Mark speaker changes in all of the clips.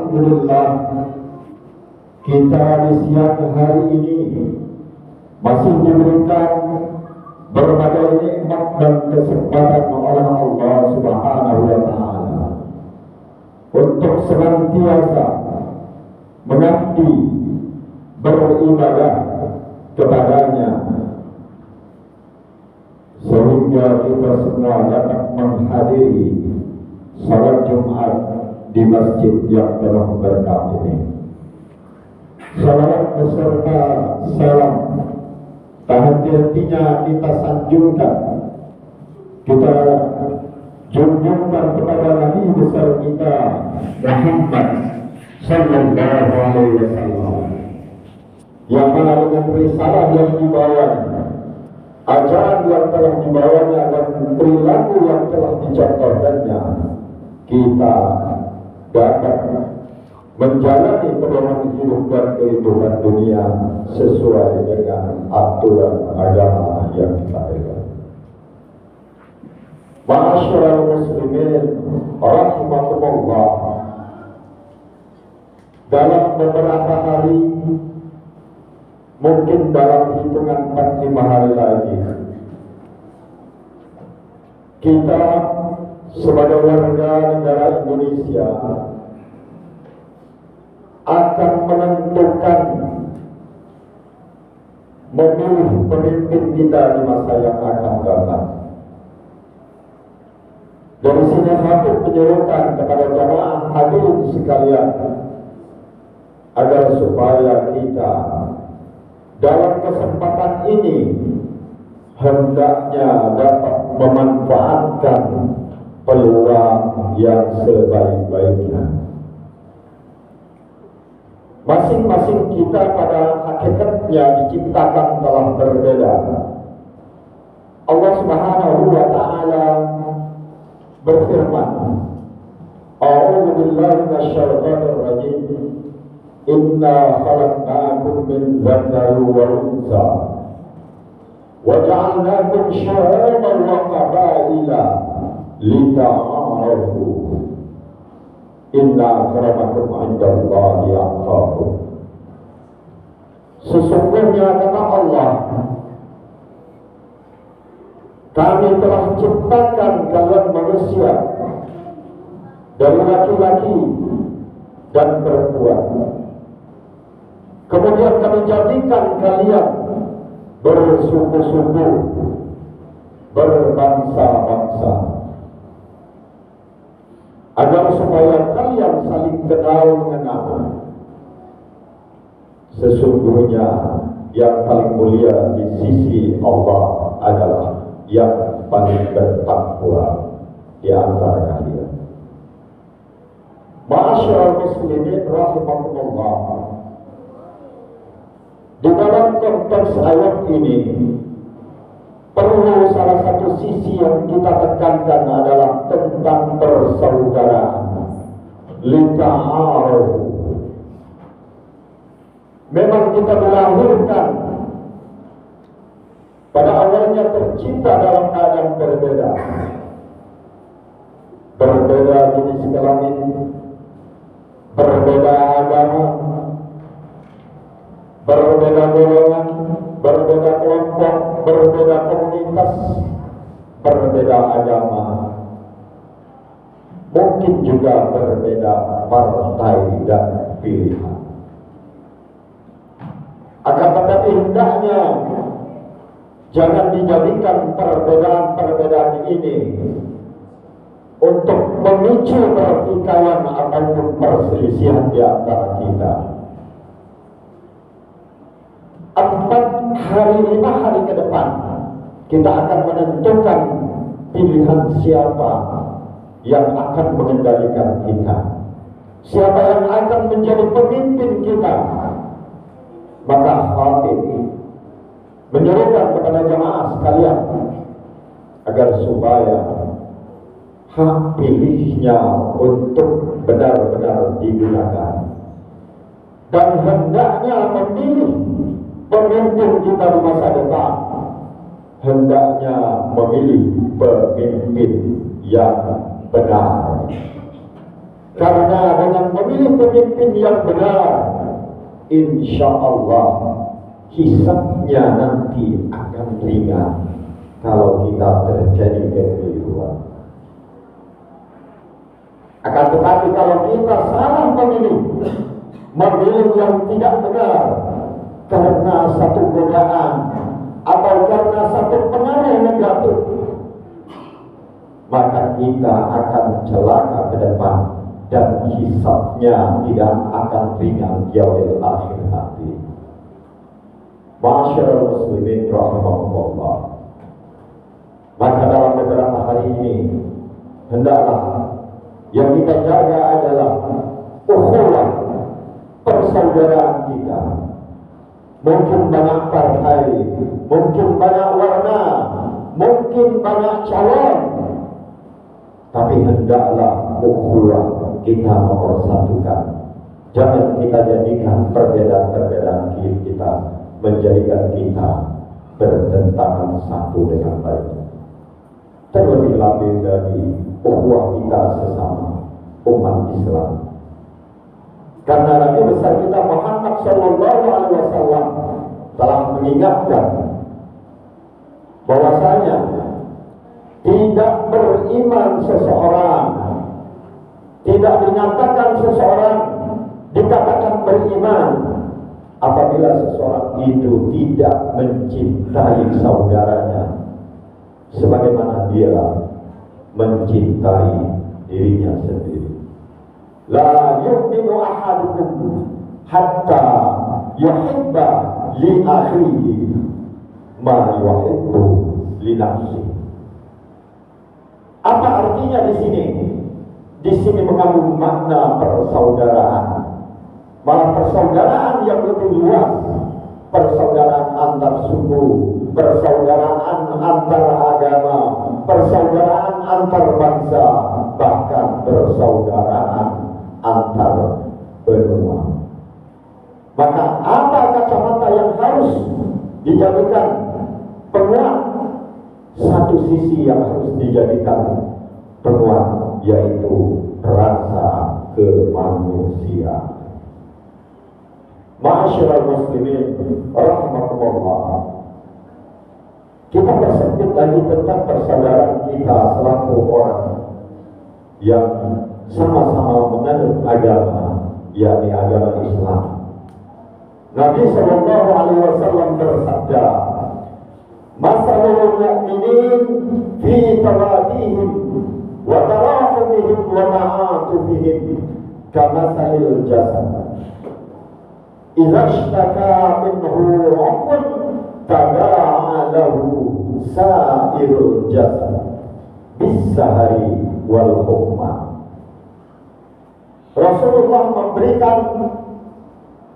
Speaker 1: Alhamdulillah, kita di siang hari ini masih diberikan berbagai nikmat dan kesempatan oleh Allah Subhanahu wa Ta'ala untuk senantiasa mengabdi beribadah kepadanya, sehingga kita semua dapat menghadiri salat Jumat di masjid yang penuh berkah ini. Salawat beserta salam tak henti-hentinya kita sanjungkan, kita junjungkan kepada Nabi besar kita Muhammad sallallahu alaihi wasallam, yang mana dengan risalah yang dibawanya, ajaran yang telah dibawanya, dan perilaku yang telah dicontohkannya, kita dapat menjalani pedoman hidup dan kehidupan dunia sesuai dengan aturan agama yang kita pegang. Ma'asyiral muslimin rahimakumullah, dalam beberapa hari, mungkin dalam hitungan 4-5 hari lagi, kita sebagai warga negara Indonesia akan menentukan memilih pemimpin kita di masa yang akan datang. Dari sini aku menyerukan kepada jamaah hadirin sekalian agar supaya kita dalam kesempatan ini hendaknya dapat memanfaatkan peluang yang sebaik-baiknya. Masing-masing kita pada hakikatnya diciptakan telah berbeda. Allah Subhanahu wa Ta'ala berfirman, A'udzu billahi minasyaitonir rajim. Inna khalaqnakum min dzakarin wa untha wa ja'alnakum syu'uban wa qabaila lita'arafu. Inna akramakum 'indallahi atqakum. Sesungguhnya kata Allah, kami telah ciptakan kalian manusia dari laki-laki dan perempuan. Kemudian kami jadikan kalian bersuku-suku, berbangsa-bangsa, agar supaya kalian saling kenal mengenal. Sesungguhnya yang paling mulia di sisi Allah adalah yang paling bertakwa di antara kalian. Ma'asyiral muslimin rahimakumullah, di dalam konteks ayat ini perlu salah satu sisi yang kita tekankan adalah tentang persaudaraan. Lita'arafu. Memang kita dilahirkan pada awalnya tercipta dalam keadaan berbeda. Berbeda jenis kelamin, berbeda agama, berbeda golongan, berbeda kelompok, berbeda komunitas, berbeda agama, mungkin juga berbeda partai dan pilihan. Akan tetapi hendaknya jangan dijadikan perbedaan-perbedaan ini untuk memicu pertikaian ataupun perselisihan di antara kita. 4 hari 5 hari ke depan kita akan menentukan pilihan siapa yang akan mengendalikan kita, siapa yang akan menjadi pemimpin kita. Maka khatib menyerukan kepada jamaah sekalian agar supaya hak pilihnya untuk benar-benar digunakan, dan hendaknya memilih pemimpin kita di masa depan, hendaknya memilih pemimpin yang benar. Karena dengan memilih pemimpin yang benar, insya Allah hisabnya nanti akan ringan kalau kita terjadi kekeliruan. Akan tetapi kalau kita salah memilih yang tidak benar karena satu godaan atau karena satu pengaruh negatif, maka kita akan celaka ke depan dan hisabnya tidak akan ringan yaumil akhir nanti. Ma'asyiral muslimin rahimakumullah. Maka dalam beberapa hari ini hendaklah yang kita jaga adalah ukhuwah, persaudaraan kita. Mungkin banyak partai, mungkin banyak warna, mungkin banyak calon, tapi hendaklah ukhuwah kita mempersatukan. Jangan kita jadikan perbedaan-perbedaan kita menjadikan kita bertentangan satu dengan lain. Terlebih lebih dari ukhuwah kita sesama umat Islam. Karena Nabi besar kita Muhammad sallallahu alaihi wasallam telah mengingatkan bahwasanya tidak beriman seseorang, tidak dinyatakan seseorang dikatakan beriman apabila seseorang itu tidak mencintai saudaranya sebagaimana dia mencintai dirinya sendiri. La yu'minu ahadukum hatta yuhibba li akhihi ma yuhibbu li nafsihi. Apa artinya di sini? Di sini mengandung makna persaudaraan. Malah persaudaraan yang lebih luas, persaudaraan antar suku, persaudaraan antar agama, persaudaraan antar bangsa, bahkan persaudaraan antar benua. Maka apa kacamata yang harus dijadikan penguat? Satu sisi yang harus dijadikan penguat yaitu rasa kemanusiaan. Ma'asyiral muslimin rahimakumullah. Kita bersempit lagi tentang persaudaraan kita selaku orang yang sama-sama menganut agama, yakni agama Islam. Nabi sallallahu alaihi wasallam bersabda, "Masalul mu'minin fi tawadihim wa tarahumihim wa ta'atufihim kamasalil jasad. Idza ishtaka minhu 'udwun tada'a lahu sa'irul jasad bis-sahari wal humma." Rasulullah memberikan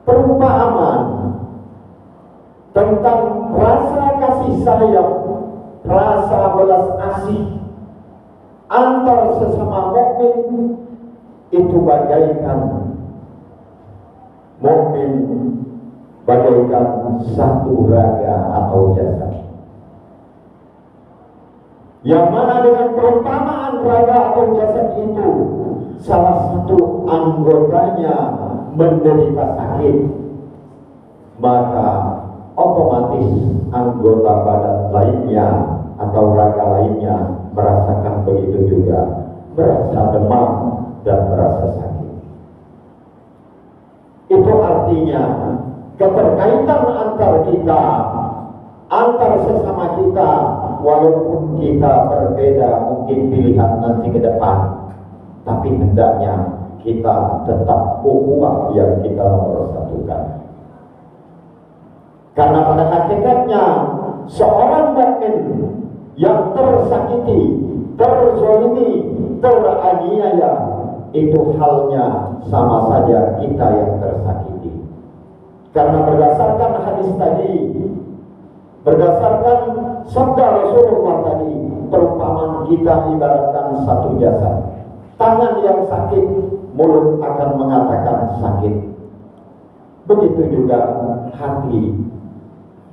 Speaker 1: perumpamaan tentang rasa kasih sayang, rasa belas asih antar sesama mukmin itu bagaikan mukmin bagaikan satu raga atau jasad, yang mana dengan perumpamaan raga atau jasad itu salah satu anggotanya menderita sakit, maka otomatis anggota badan lainnya atau raga lainnya merasakan begitu juga, merasa demam dan merasa sakit. Itu artinya keterkaitan antar kita, antar sesama kita, walaupun kita berbeda mungkin pilihan nanti ke depan, tapi hendaknya kita tetap ukhuwah yang kita mempersatukan. Karena pada hakikatnya seorang mukmin yang tersakiti, terzalimi, teraniaya, itu halnya sama saja kita yang tersakiti. Karena berdasarkan hadis tadi, berdasarkan sabda Rasulullah tadi, perumpamaan kita ibaratkan satu jasad. Tangan yang sakit, mulut akan mengatakan sakit. Begitu juga hati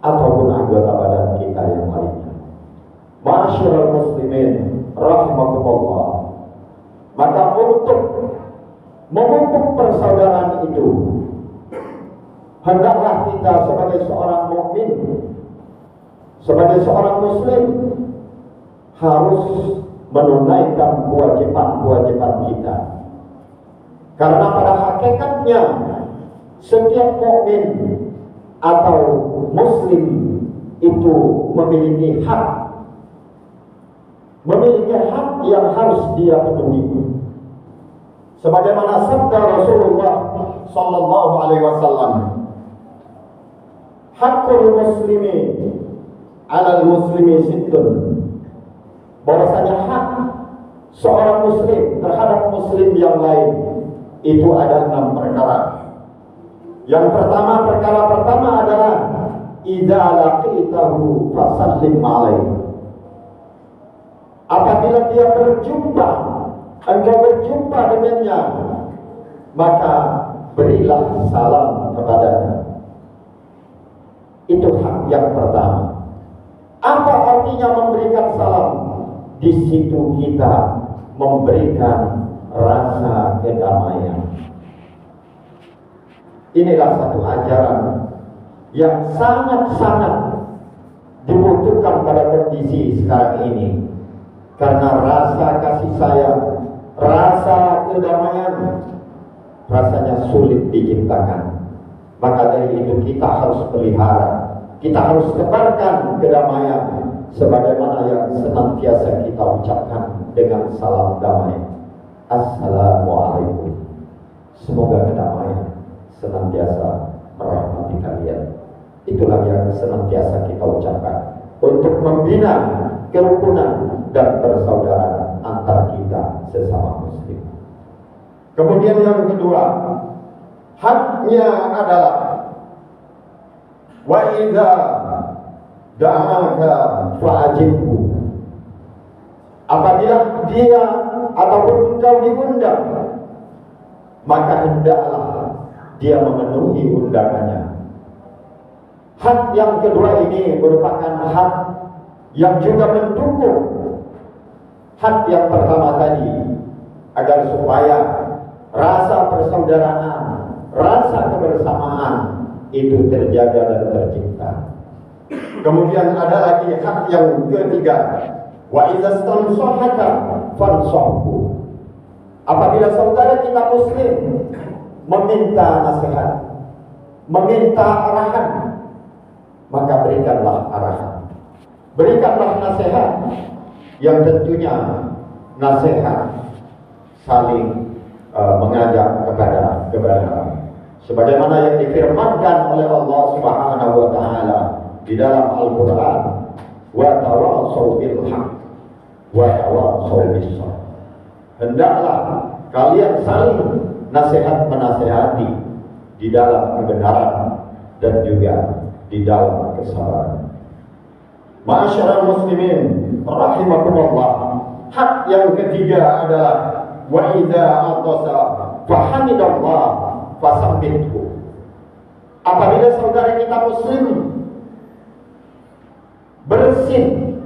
Speaker 1: ataupun anggota badan kita yang lainnya. Ma'asyiral muslimin rahimakumullah. Maka untuk memupuk persaudaraan itu, hendaklah kita sebagai seorang mukmin, sebagai seorang muslim, harus menunaikan kewajiban-kewajiban kita. Karena pada hakikatnya setiap mukmin atau muslim itu memiliki hak yang harus dia penuhi. Sebagaimana sabda Rasulullah sallallahu alaihi wasallam, hakul muslimi 'alal muslimi sittun. Bahwasanya hak seorang muslim terhadap muslim yang lain itu ada 6 perkara. Yang perkara pertama adalah idza laqitahu fasallim alaihi. Apabila dia engkau berjumpa dengannya, maka berilah salam kepadanya. Itu hak yang pertama. Apa artinya memberikan salam? Di situ kita memberikan rasa kedamaian. Inilah satu ajaran yang sangat-sangat dibutuhkan pada kondisi sekarang ini. Karena rasa kasih sayang, rasa kedamaian rasanya sulit diciptakan. Maka dari itu kita harus pelihara, kita harus tebarkan kedamaian sebagaimana yang senantiasa kita ucapkan dengan salam damai. Assalamualaikum. Semoga kedamaian senantiasa merahmati kalian. Itulah yang senantiasa kita ucapkan untuk membina kerukunan dan persaudaraan antar kita sesama muslim. Kemudian yang kedua, haknya adalah wa idza da'aka fa'ajibhu. Apabila dia ataupun engkau diundang, maka hendaklah dia memenuhi undangannya. Hak yang kedua ini merupakan hak yang juga mendukung hak yang pertama tadi, agar supaya rasa persaudaraan, rasa kebersamaan itu terjaga dan tercipta. Kemudian ada lagi hak yang ketiga, wa idza stansahaka fansahhu. Apabila saudara kita muslim meminta nasihat, meminta arahan, maka berikanlah arahan, berikanlah nasihat, yang tentunya nasihat saling mengajak kepada kebenaran. Sebagaimana yang difirmankan oleh Allah Subhanahu wa taala di dalam Al-Qur'an, wa tawassaw bil haqq wa tawassaw bis sabr. Hendaklah kalian saling nasihat menasihati di dalam kebenaran dan juga di dalam kesabaran. Ma'asyiral muslimin rahimakumullah, hak yang ketiga adalah wa idza atasa fahamidallah fasabbithu. Apabila saudara kita muslim bersin,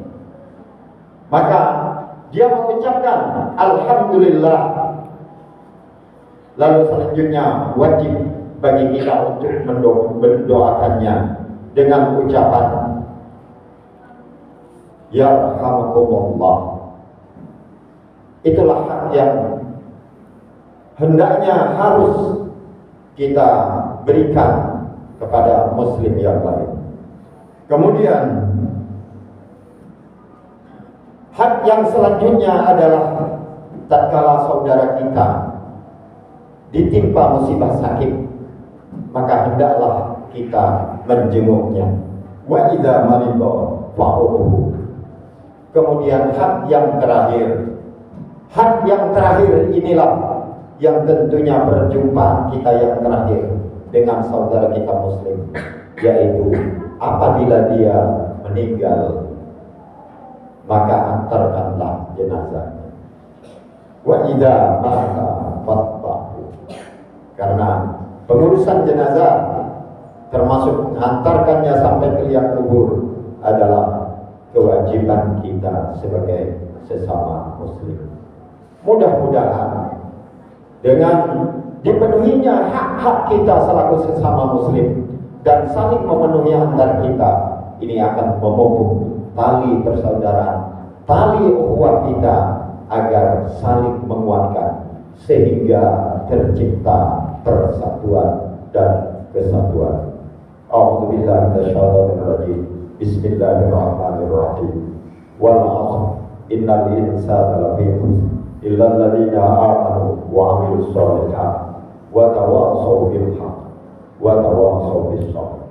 Speaker 1: maka dia mengucapkan alhamdulillah. Lalu selanjutnya wajib bagi kita untuk mendoakannya dengan ucapan yarhamukumullah. Itulah hak yang hendaknya harus kita berikan kepada muslim yang lain. Kemudian hak yang selanjutnya adalah tatkala saudara kita ditimpa musibah sakit, maka hendaklah kita menjenguknya. Wa idza marida fa'uhu. Kemudian hak yang terakhir, hak yang terakhir inilah yang tentunya perjumpaan kita yang terakhir dengan saudara kita muslim, yaitu apabila dia meninggal, maka antarkanlah jenazahnya. Wa idza mata fatbahu. Karena pengurusan jenazah termasuk mengantarkannya sampai ke liang kubur adalah kewajiban kita sebagai sesama muslim. Mudah-mudahan dengan dipenuhinya hak-hak kita selaku sesama muslim dan saling memenuhi antar kita, ini akan memupuk tali persaudaraan, tali ukhuwah kita agar saling menguatkan sehingga tercipta persatuan dan kesatuan. A'udzubillahi minasyaitonir rajim. Bismillahirrahmanirrahim. Wal 'ashr innal insana lafi khusr illa alladziina aamanu wa 'amilus shalihaat wa tawashaw bil haqq wa tawashaw bis sabr.